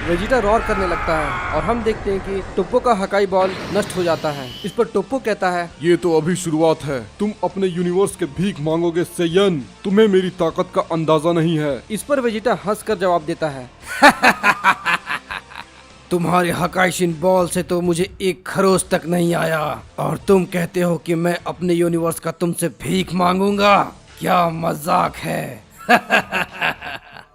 वेजिटा रॉर करने लगता है और हम देखते हैं कि टोप्पो का हकाई बॉल नष्ट हो जाता है। इस पर टोप्पो कहता है, ये तो अभी शुरुआत है, तुम अपने यूनिवर्स के भीख मांगोगे सैयन, तुम्हें मेरी ताकत का अंदाजा नहीं है। इस पर वेजिटा हंसकर जवाब देता है, तुम्हारे हकाइशिन बॉल से तो मुझे एक खरोच तक नहीं आया और तुम कहते हो कि मैं अपने यूनिवर्स का तुमसे भीख मांगूंगा? क्या मजाक है।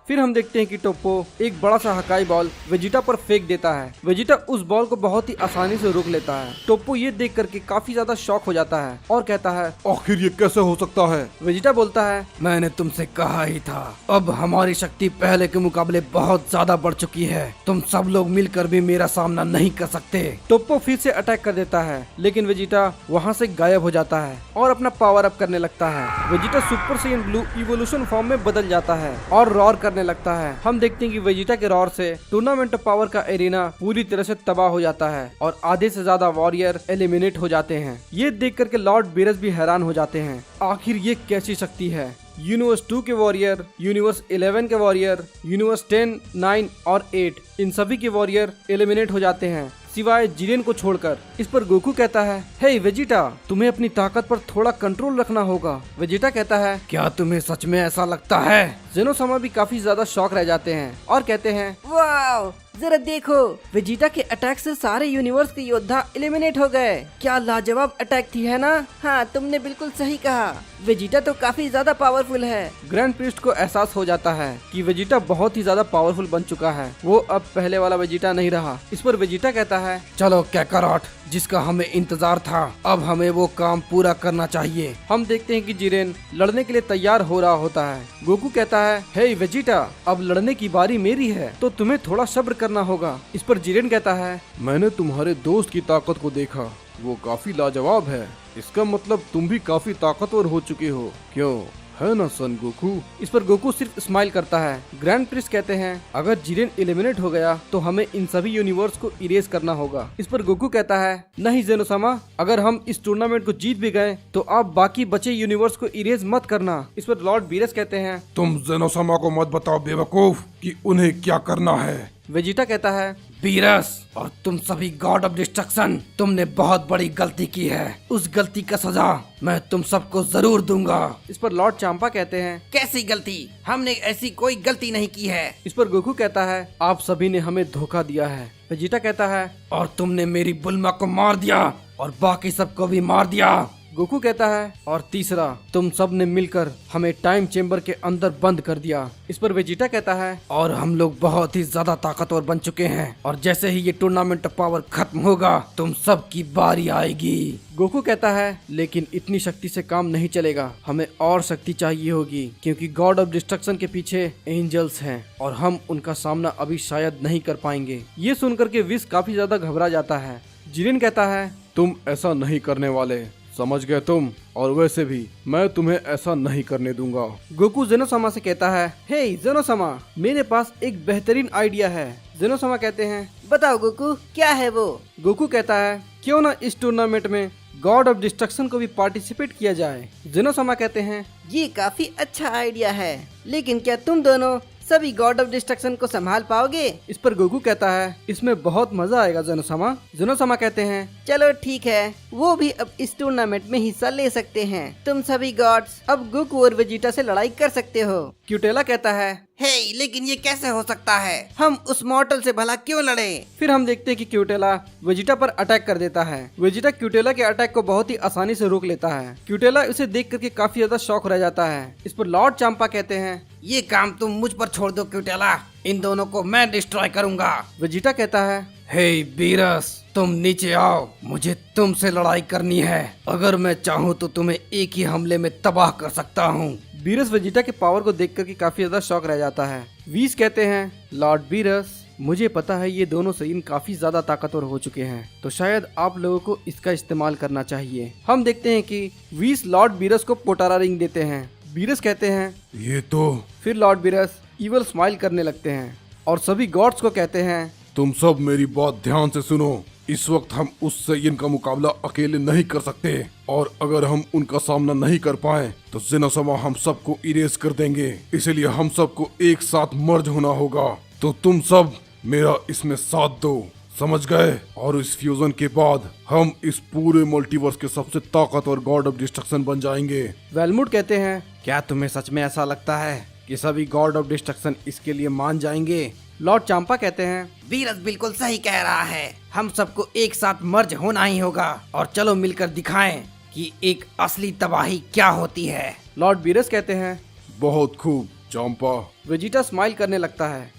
फिर हम देखते हैं कि टोप्पो एक बड़ा सा हकाई बॉल वेजिटा पर फेंक देता है। वेजिटा उस बॉल को बहुत ही आसानी से रोक लेता है। टोप्पो ये देख करके काफी ज्यादा शॉक हो जाता है और कहता है, आखिर ये कैसे हो सकता है? वेजिटा बोलता है, मैंने तुमसे कहा ही था, अब हमारी शक्ति पहले के मुकाबले बहुत ज्यादा बढ़ चुकी है। तुम सब लोग मिलकर भी मेरा सामना नहीं कर सकते। टोप्पो फिर से अटैक कर देता है, लेकिन वेजिटा वहाँ से गायब हो जाता है और अपना पावर अप करने लगता है। Vegeta super Saiyan blue evolution form में बदल जाता है और रॉर करने लगता है। हम देखते हैं कि वेजिटा के रॉर से टूर्नामेंट ऑफ पावर का एरिना पूरी तरह से तबाह हो जाता है और आधे से ज्यादा वॉरियर एलिमिनेट हो जाते हैं। ये देख करके लॉर्ड बीरस भी हैरान हो जाते हैं, आखिर ये कैसी शक्ति है। यूनिवर्स 2 के वॉरियर, यूनिवर्स 11 के वॉरियर, यूनिवर्स 10, 9 और 8 इन सभी के वॉरियर एलिमिनेट हो जाते हैं सिवाय जिरेन को छोड़कर। इस पर गोकू कहता है, हे वेजिटा, तुम्हें अपनी ताकत पर थोड़ा कंट्रोल रखना होगा। वेजिटा कहता है, क्या तुम्हें सच में ऐसा लगता है? जेनोसामा भी काफी ज्यादा शॉक रह जाते हैं और कहते हैं, वाह, जरा देखो, वेजिटा के अटैक से सारे यूनिवर्स के योद्धा एलिमिनेट हो गए। क्या लाजवाब अटैक थी, है ना? हाँ, तुमने बिल्कुल सही कहा, वेजिटा तो काफी ज्यादा पावरफुल है। ग्रैंड प्रीस्ट को एहसास हो जाता है कि वेजिटा बहुत ही ज्यादा पावरफुल बन चुका है, वो अब पहले वाला वेजिटा नहीं रहा। इस पर वेजिटा कहता है, चलो कैकारॉट, जिसका हमें इंतजार था। अब हमें वो काम पूरा करना चाहिए। हम देखते हैं कि जिरेन लड़ने के लिए तैयार हो रहा होता है। गोकू कहता है, हे वेजिटा, अब लड़ने की बारी मेरी है, तो तुम्हें थोड़ा सब्र करना होगा। इस पर जिरेन कहता है, मैंने तुम्हारे दोस्त की ताकत को देखा, वो काफी लाजवाब है। इसका मतलब तुम भी काफी ताकतवर हो चुके हो, क्यों, है ना सन गोकू? इस पर गोकू सिर्फ स्माइल करता है। ग्रैंड प्रिंस कहते हैं, अगर जिरेन एलिमिनेट हो गया तो हमें इन सभी यूनिवर्स को इरेज करना होगा। इस पर गोकू कहता है, नहीं जेनोसामा, अगर हम इस टूर्नामेंट को जीत भी गए तो आप बाकी बचे यूनिवर्स को इरेज मत करना। इस पर लॉर्ड बीरस कहते हैं, तुम जेनोसामा को मत बताओ बेवकूफ कि उन्हें क्या करना है। वेजिटा कहता है, बीरस और तुम सभी गॉड ऑफ डिस्ट्रक्शन, तुमने बहुत बड़ी गलती की है। उस गलती का सजा मैं तुम सबको जरूर दूंगा। इस पर लॉर्ड चांपा कहते हैं, कैसी गलती? हमने ऐसी कोई गलती नहीं की है। इस पर गोकू कहता है, आप सभी ने हमें धोखा दिया है। वेजिटा कहता है, और तुमने मेरी बुल्मा को मार दिया और बाकी सबको भी मार दिया। गोकू कहता है, और तीसरा, तुम सब ने मिलकर हमें टाइम चेम्बर के अंदर बंद कर दिया। इस पर वेजिटा कहता है, और हम लोग बहुत ही ज्यादा ताकतवर बन चुके हैं और जैसे ही ये टूर्नामेंट ऑफ पावर खत्म होगा तुम सब की बारी आएगी। गोकू कहता है, लेकिन इतनी शक्ति से काम नहीं चलेगा, हमें और शक्ति चाहिए होगी, क्योंकि गॉड ऑफ डिस्ट्रक्शन के पीछे एंजल्स हैं और हम उनका सामना अभी शायद नहीं कर पाएंगे। ये सुनकर के विश काफी ज्यादा घबरा जाता है। जिरेन कहता है, तुम ऐसा नहीं करने वाले, समझ गए तुम, और वैसे भी मैं तुम्हें ऐसा नहीं करने दूंगा। गोकू जेनोसामा से कहता है, हे जेनोसामा, मेरे पास एक बेहतरीन आइडिया है। जेनोसामा कहते हैं, बताओ गोकू, क्या है वो? गोकू कहता है, क्यों ना इस टूर्नामेंट में गॉड ऑफ डिस्ट्रक्शन को भी पार्टिसिपेट किया जाए। जेनोसामा कहते हैं, ये काफी अच्छा आइडिया है, लेकिन क्या तुम दोनों सभी गॉड ऑफ डिस्ट्रक्शन को संभाल पाओगे? इस पर गोकू कहता है, इसमें बहुत मजा आएगा जेनोसामा। जेनोसामा कहते हैं, चलो ठीक है, वो भी अब इस टूर्नामेंट में हिस्सा ले सकते हैं। तुम सभी गॉड्स अब गोकू और वेजिटा से लड़ाई कर सकते हो। क्यूटेला कहता है, हे, लेकिन ये कैसे हो सकता है? हम उस मॉर्टल से भला क्यों लड़े? फिर हम देखते हैं कि क्यूटेला वेजिटा पर अटैक कर देता है। वेजिटा क्यूटेला के अटैक को बहुत ही आसानी से रोक लेता है। क्यूटेला उसे देख करके काफी ज्यादा शॉक रह जाता है। इस पर लॉर्ड चांपा कहते हैं, ये काम तुम मुझ पर छोड़ दो क्यूटेला, इन दोनों को मैं डिस्ट्रॉय करूंगा। वेजिटा कहता है, हे बीरस, तुम नीचे आओ, मुझे तुमसे लड़ाई करनी है। अगर मैं चाहूँ तो तुम्हें एक ही हमले में तबाह कर सकता हूँ। बीरस वेजिटा के पावर को देख करके काफी ज्यादा शॉक रह जाता है। वीस कहते हैं, लॉर्ड बीरस, मुझे पता है ये दोनों सैयन काफी ज्यादा ताकतवर हो चुके हैं, तो शायद आप लोगों को इसका इस्तेमाल करना चाहिए। हम देखते हैं कि वीस लॉर्ड बीरस को पोटारा रिंग देते हैं। बीरस कहते हैं, ये तो फिर लॉर्ड बीरस इवल स्माइल करने लगते हैं और सभी गॉड्स को कहते हैं, तुम सब मेरी बात ध्यान से सुनो। इस वक्त हम उस सैयन का मुकाबला अकेले नहीं कर सकते, और अगर हम उनका सामना नहीं कर पाए तो जेनोसामा हम सबको इरेज कर देंगे। इसलिए हम सबको एक साथ मर्ज होना होगा। तो तुम सब मेरा इसमें साथ दो, समझ गए? और इस फ्यूजन के बाद हम इस पूरे मल्टीवर्स के सबसे ताकतवर गॉड ऑफ डिस्ट्रक्शन बन जाएंगे। वेलमुड कहते हैं, क्या तुम्हें सच में ऐसा लगता है कि सभी गॉड ऑफ डिस्ट्रक्शन इसके लिए मान जाएंगे? लॉर्ड चांपा कहते हैं, बीरस बिल्कुल सही कह रहा है, हम सबको एक साथ मर्ज होना ही होगा, और चलो मिलकर दिखाएं कि एक असली तबाही क्या होती है। लॉर्ड बीरस कहते हैं, बहुत खूब चांपा। वेजिटा स्माइल करने लगता है।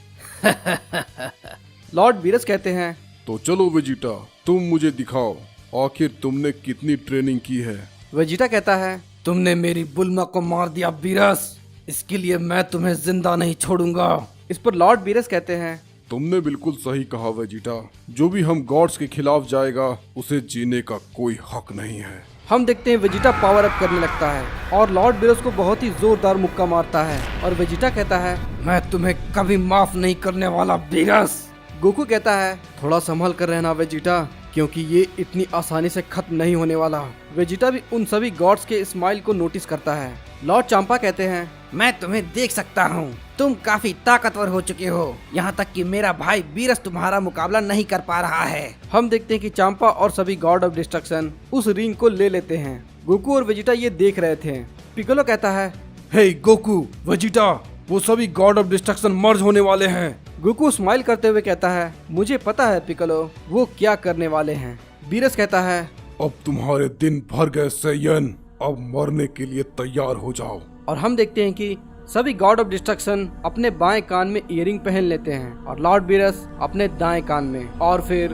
लॉर्ड बीरस कहते हैं, तो चलो वेजिटा, तुम मुझे दिखाओ आखिर तुमने कितनी ट्रेनिंग की है। वेजिटा कहता है, तुमने मेरी बुल्मा को मार दिया बीरस, इसके लिए मैं तुम्हें जिंदा नहीं छोड़ूंगा। इस पर लॉर्ड बीरस कहते हैं, तुमने बिल्कुल सही कहा वेजिटा, जो भी हम गॉड्स के खिलाफ जाएगा उसे जीने का कोई हक नहीं है। हम देखते हैं वेजिटा पावर अप करने लगता है और लॉर्ड बीरस को बहुत ही जोरदार मुक्का मारता है और वेजिटा कहता है, मैं तुम्हें कभी माफ नहीं करने वाला बीरस। गोकू कहता है, थोड़ा संभल कर रहना वेजिटा, क्योंकि ये इतनी आसानी से खत्म नहीं होने वाला। वेजिटा भी उन सभी गॉड्स के स्माइल को नोटिस करता है। लॉर्ड चांपा कहते हैं, मैं तुम्हें देख सकता हूँ, तुम काफी ताकतवर हो चुके हो, यहाँ तक कि मेरा भाई बीरस तुम्हारा मुकाबला नहीं कर पा रहा है। हम देखते हैं कि चांपा और सभी गॉड ऑफ डिस्ट्रक्शन उस रिंग को ले लेते हैं। गोकू और वेजिटा ये देख रहे थे। पिकोलो कहता है, हे गोकू, वेजिटा, वो सभी गॉड ऑफ डिस्ट्रक्शन मर्ज होने वाले हैं। गोकू स्माइल करते हुए कहता है, मुझे पता है पिकोलो, वो क्या करने वाले हैं। बीरस कहता है, अब तुम्हारे दिन भर गए सैयन, अब मरने के लिए तैयार हो जाओ। और हम देखते हैं कि सभी गॉड ऑफ डिस्ट्रक्शन अपने बाएं कान में इयरिंग पहन लेते हैं और लॉर्ड बीरस अपने दाएं कान में। और फिर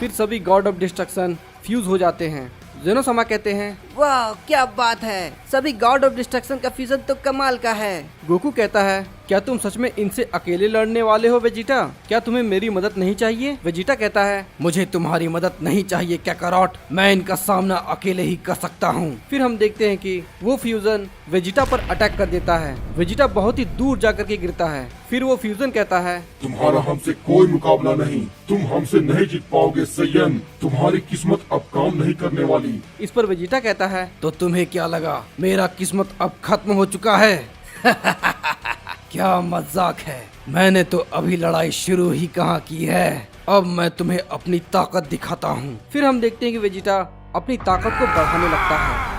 फिर सभी गॉड ऑफ डिस्ट्रक्शन फ्यूज हो जाते हैं। जेनोसामा कहते हैं, वाह क्या बात है, सभी गॉड ऑफ डिस्ट्रक्शन का फ्यूजन तो कमाल का है। गोकू कहता है, क्या तुम सच में इनसे अकेले लड़ने वाले हो वेजिटा? क्या तुम्हें मेरी मदद नहीं चाहिए? वेजिटा कहता है, मुझे तुम्हारी मदद नहीं चाहिए काकारोट, मैं इनका सामना अकेले ही कर सकता हूँ। फिर हम देखते हैं कि वो फ्यूजन वेजिटा पर अटैक कर देता है। वेजिटा बहुत ही दूर जाकर के गिरता है। फिर वो फ्यूजन कहता है, तुम्हारा हमसे कोई मुकाबला नहीं, तुम हमसे नहीं जीत पाओगे सैयन, तुम्हारी किस्मत अब काम नहीं करने वाली। इस पर वेजिटा कहता है, तो तुम्हें क्या लगा मेरा किस्मत अब खत्म हो चुका है? क्या मजाक है, मैंने तो अभी लड़ाई शुरू ही कहाँ की है। अब मैं तुम्हें अपनी ताकत दिखाता हूँ। फिर हम देखते हैं कि वेजिटा अपनी ताकत को बढ़ाने लगता है।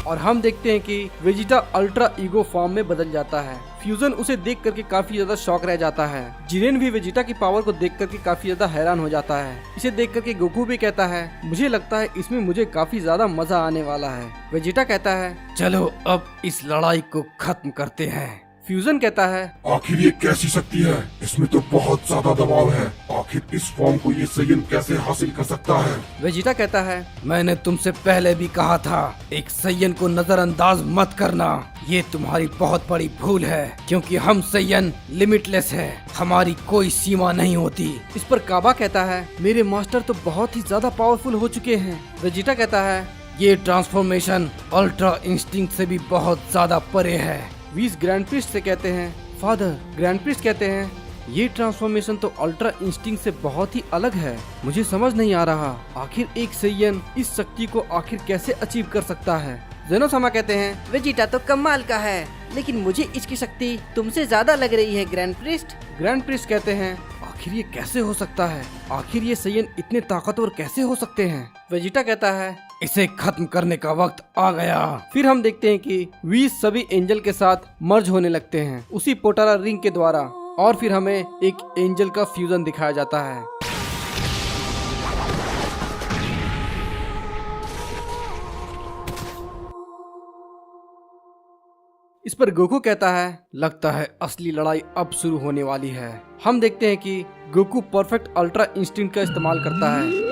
और हम देखते हैं कि वेजिटा अल्ट्रा ईगो फॉर्म में बदल जाता है। फ्यूजन उसे देख करके काफी ज्यादा शॉक रह जाता है। जिरेन भी वेजिटा की पावर को देख करके काफी ज्यादा हैरान हो जाता है। इसे देख करके गोकू भी कहता है, मुझे लगता है इसमें मुझे काफी ज्यादा मजा आने वाला है। वेजिटा कहता है, चलो अब इस लड़ाई को खत्म करते हैं। फ्यूजन कहता है, आखिर ये कैसी शक्ति है, इसमें तो बहुत ज्यादा दबाव है, आखिर इस फॉर्म को ये सैयन कैसे हासिल कर सकता है? वेजिटा कहता है, मैंने तुमसे पहले भी कहा था, एक सैयन को नजरअंदाज मत करना। ये तुम्हारी बहुत बड़ी भूल है, क्योंकि हम सैयन लिमिटलेस है, हमारी कोई सीमा नहीं होती। इस पर काबा कहता है, मेरे मास्टर तो बहुत ही ज्यादा पावरफुल हो चुके हैं। वेजिटा कहता है, ये ट्रांसफॉर्मेशन अल्ट्रा इंस्टिंक्ट से भी बहुत ज्यादा परे है। वीस ग्रैंड प्रिस्ट से कहते हैं, फादर। ग्रैंड प्रिस्ट कहते हैं, ये ट्रांसफॉर्मेशन तो अल्ट्रा इंस्टिंक्ट से बहुत ही अलग है। मुझे समझ नहीं आ रहा, आखिर एक सैयन इस शक्ति को आखिर कैसे अचीव कर सकता है। जेनोसामा कहते हैं, वेजिटा तो कमाल का है, लेकिन मुझे इसकी शक्ति तुमसे ज्यादा लग रही है ग्रैंड प्रिस्ट। ग्रैंड प्रिस्ट कहते हैं, आखिर ये कैसे हो सकता है? आखिर ये सैयन इतने ताकतवर कैसे हो सकते हैं? वेजिटा कहता है, इसे खत्म करने का वक्त आ गया। फिर हम देखते हैं कि वीस सभी एंजल के साथ मर्ज होने लगते हैं उसी पोटारा रिंग के द्वारा। और फिर हमें एक एंजल का फ्यूजन दिखाया जाता है। इस पर गोकू कहता है, लगता है असली लड़ाई अब शुरू होने वाली है। हम देखते हैं कि गोकू परफेक्ट अल्ट्रा इंस्टिंक्ट का इस्तेमाल करता है।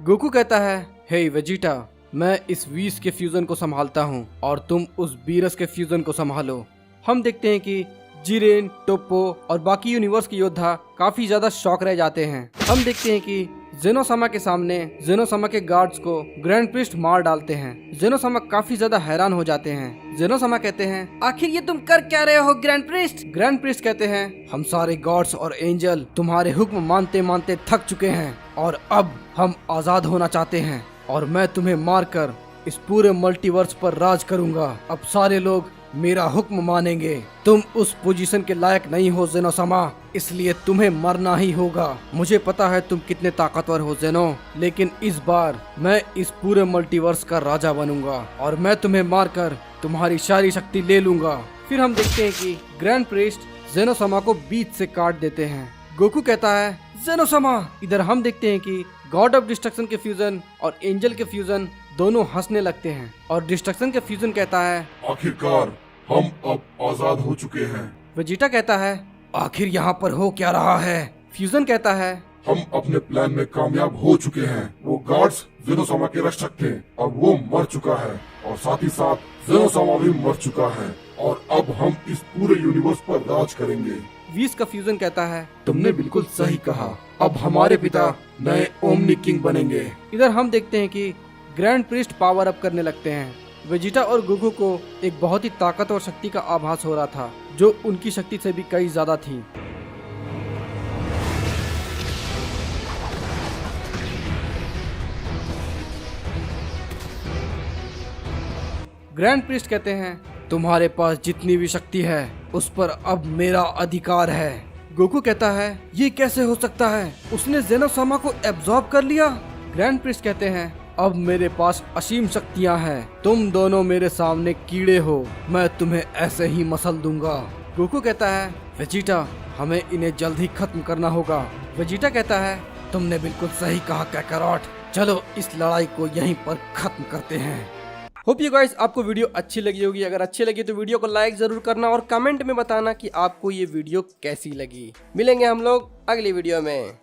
गोकू कहता है, हे वेजिटा, मैं इस वीस के फ्यूजन को संभालता हूँ और तुम उस बीरस के फ्यूजन को संभालो। हम देखते हैं कि जिरेन, टोप्पो और बाकी यूनिवर्स के योद्धा काफी ज्यादा शॉक रह जाते हैं। हम देखते हैं कि जेनोसामा के सामने जेनोसामा के गार्ड्स को ग्रैंड प्रिस्ट मार डालते हैं। जेनोसामा काफी ज्यादा हैरान हो जाते हैं। जेनोसामा कहते हैं, आखिर ये तुम कर क्या रहे हो ग्रैंड प्रिस्ट? ग्रैंड प्रिस्ट कहते हैं, हम सारे गॉड्स और एंजल तुम्हारे हुक्म मानते मानते थक चुके हैं और अब हम आजाद होना चाहते हैं और मैं तुम्हें मारकर इस पूरे मल्टीवर्स पर राज करूंगा। अब सारे लोग मेरा हुक्म मानेंगे। तुम उस पोजीशन के लायक नहीं हो जेनोसामा, इसलिए तुम्हें मरना ही होगा। मुझे पता है तुम कितने ताकतवर हो जेनो, लेकिन इस बार मैं इस पूरे मल्टीवर्स का राजा बनूंगा और मैं तुम्हें मारकर तुम्हारी सारी शक्ति ले लूंगा। फिर हम देखते हैं कि ग्रैंड प्रिस्ट जेनोसामा को बीच से काट देते हैं। गोकू कहता है, जेनोसामा। इधर हम देखते हैं कि गॉड ऑफ डिस्ट्रक्शन के फ्यूजन और एंजल के फ्यूजन दोनों हंसने लगते हैं और डिस्ट्रक्शन के फ्यूजन कहता है, आखिरकार हम अब आजाद हो चुके हैं। वेजिटा कहता है, आखिर यहाँ पर हो क्या रहा है? फ्यूजन कहता है, हम अपने प्लान में कामयाब हो चुके हैं। वो गार्ड्स जेनोसामा के रक्षक थे, अब वो मर चुका है और साथ ही साथ जेनोसामा भी मर चुका है और अब हम इस पूरे यूनिवर्स पर राज करेंगे। वीस का फ्यूजन कहता है, तुमने बिल्कुल सही कहा, अब हमारे पिता नए ओमनी किंग बनेंगे। इधर हम देखते हैं कि ग्रैंड प्रिस्ट पावर अप करने लगते हैं। वेजिटा और गोकू को एक बहुत ही ताकतवर शक्ति का आभास हो रहा था, जो उनकी शक्ति से भी कई ज्यादा थी। ग्रैंड प्रिस्ट कहते हैं, तुम्हारे पास जितनी भी शक्ति है उस पर अब मेरा अधिकार है। गोकू कहता है, ये कैसे हो सकता है? उसने जेनोसामा को एब्जॉर्ब कर लिया। ग्रैंड प्रिस्ट कहते हैं, अब मेरे पास असीम शक्तियां हैं। तुम दोनों मेरे सामने कीड़े हो, मैं तुम्हें ऐसे ही मसल दूंगा। गोकू कहता है, वेजिटा, हमें इन्हें जल्द ही खत्म करना होगा। वेजिटा कहता है, तुमने बिल्कुल सही कहा कैकारोट। चलो इस लड़ाई को यहीं पर खत्म करते हैं। होप यू गाइस आपको वीडियो अच्छी लगी होगी। अगर अच्छी लगी तो वीडियो को लाइक जरूर करना और कमेंट में बताना कि आपको ये वीडियो कैसी लगी। मिलेंगे हम लोग अगली वीडियो में।